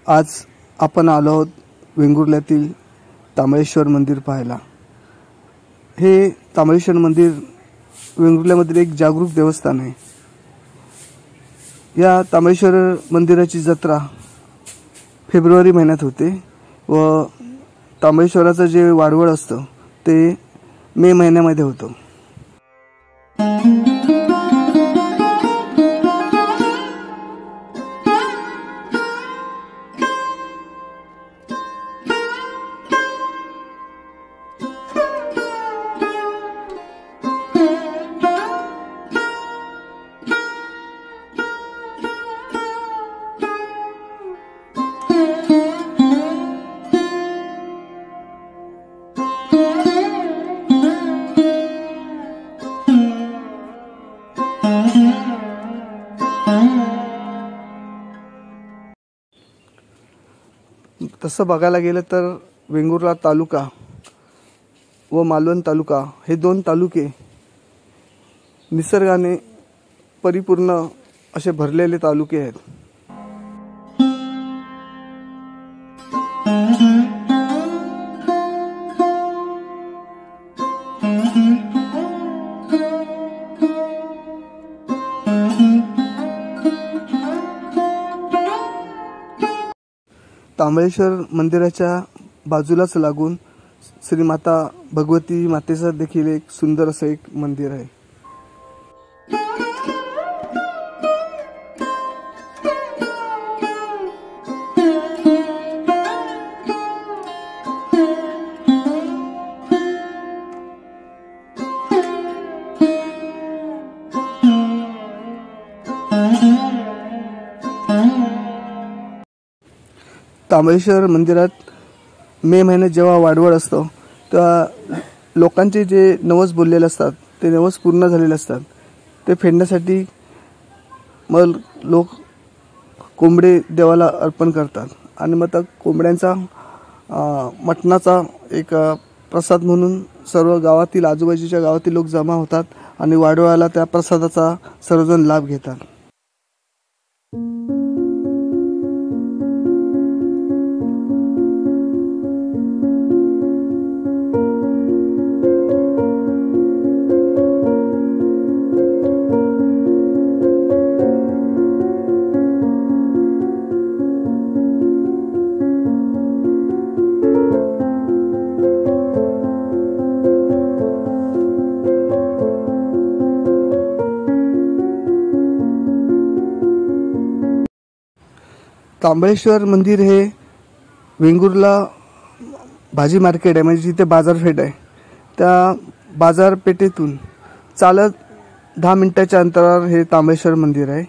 आज आपण आलो आहोत वेंगुर्ल्यातील तामळेश्वर मंदिर पाहायला। हे तामळेश्वर मंदिर वेंगुर्ल्यामधील एक जागरूक देवस्थान आहे। या तामळेश्वर मंदिराची जत्रा फेब्रुवारी महिन्यात होते व तामळेश्वराचं जे वाडवळ असतं ते मे महिन्यामध्ये होतं। तसं बघायला गेलं तर वेंगुर्ला तालुका व मालवण तालुका हे दोन तालुके निसर्गाने परिपूर्ण असे भरलेले तालुके आहेत। तामळेश्वर मंदिराच्या बाजूलाच लागून श्री माता भगवती मातेचं देखील एक सुंदर असं एक मंदिर आहे। तामळेश्वर मंदिरात मे महिन्यात जेव्हा वाडवळ असतो तेव्हा लोकांचे जे नवस बोललेले असतात ते नवस पूर्ण झालेले असतात। ते फेडण्यासाठी मग लोक कोंबडे देवाला अर्पण करतात आणि मग त्या कोंबड्यांचा मटणाचा एक प्रसाद म्हणून सर्व गावातील आजूबाजूच्या गावातील लोक जमा होतात आणि वाडवळाला त्या प्रसादाचा सर्वजण लाभ घेतात। तामळेश्वर मंदिर हे वेंगुर्ला भाजी मार्केट आहे, म्हणजे जिथे बाजारपेठ आहे त्या बाजारपेठेतून चालत 10 मिनिटाच्या अंतरावर हे तामळेश्वर मंदिर आहे।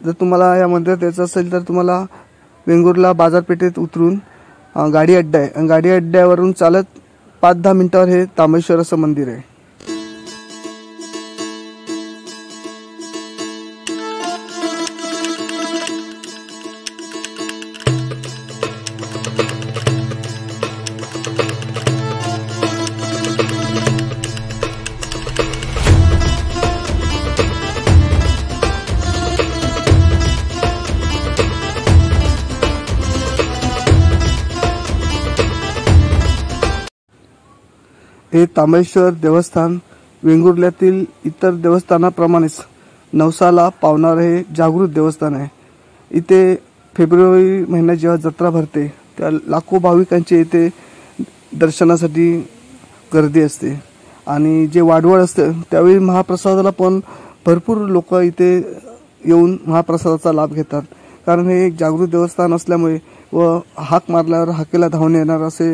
जर तुम्हाला या मंदिरात यायचं असेल तर तुम्हाला वेंगुर्ला बाजारपेठेत उतरून गाडी अड्डा आहे आणि गाडी अड्ड्यावरून चालत 5-10 मिनिटावर हे तामळेश्वर असं मंदिर आहे। हे तामळेश्वर देवस्थान वेंगुर्ल्यातील इतर देवस्थानाप्रमाणेच नवसाला पावणारे हे जागृत देवस्थान आहे। इथे फेब्रुवारी महिन्यात जेव्हा जत्रा भरते त्या लाखो भाविकांची इथे दर्शनासाठी गर्दी असते आणि जे वाडवळ असते त्यावेळी महाप्रसादाला पण भरपूर लोक इथे येऊन महाप्रसादाचा लाभ घेतात। कारण हे एक जागृत देवस्थान असल्यामुळे व हाक मारल्यावर हाकेला धावून येणार असे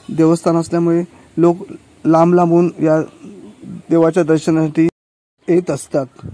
देवस्थान असल्यामुळे लोक लांब लांबून या देवाच्या दर्शनासाठी येत असतात।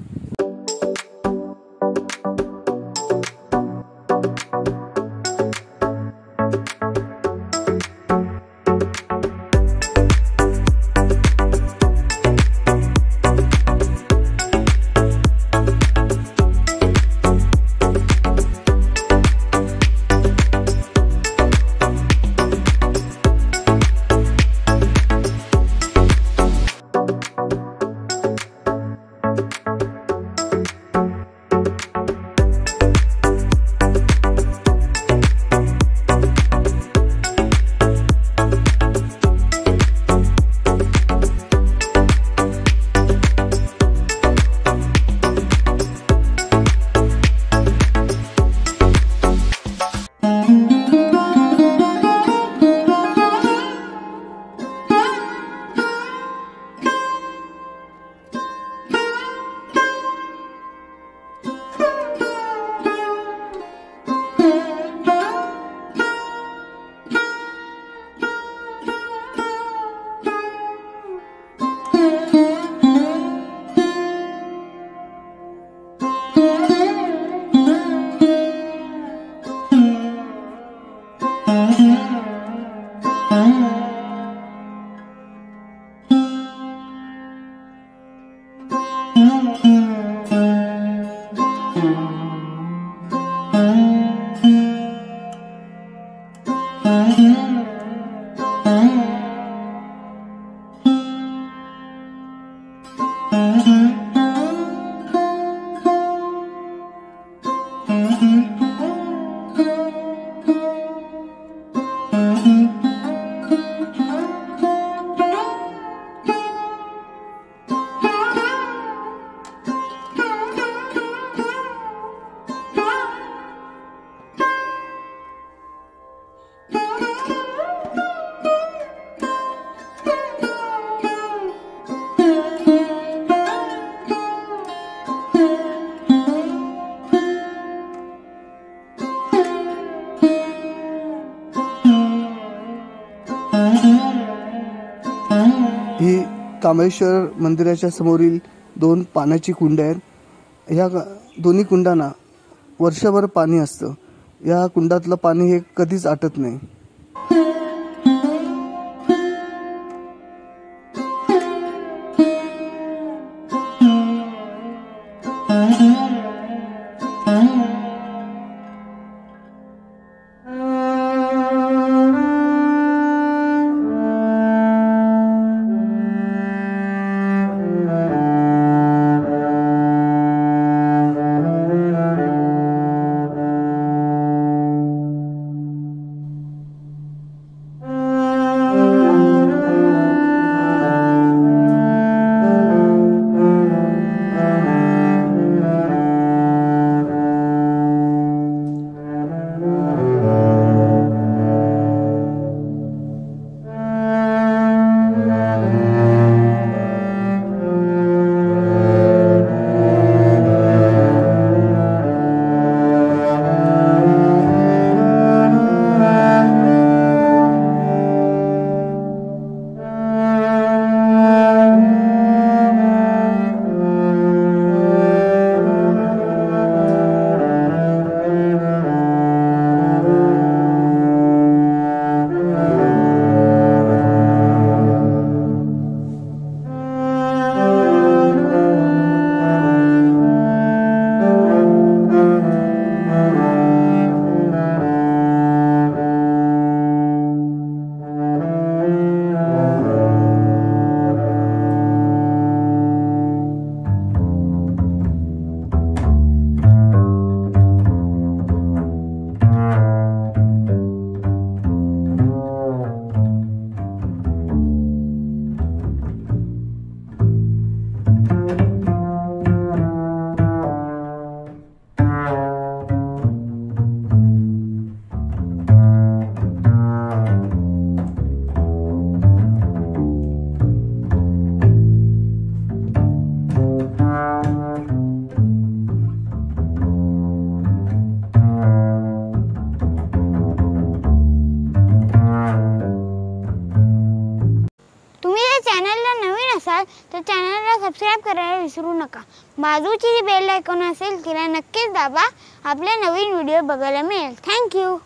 ही कामेश्वर मंदिराच्या समोरील 2 पाण्याची कुंड आहेत. ह्या दोन्ही कुंडांना वर्षभर पाणी असतं. या कुंडातलं पाणी हे कधीच आटत नाही. तर चॅनलला सबस्क्राइब करायला विसरू नका. बाजूची जी बेल आयकॉन असेल तिला नक्कीच दाबा. आपले नवीन व्हिडिओ बघायला मिळेल. थँक्यू.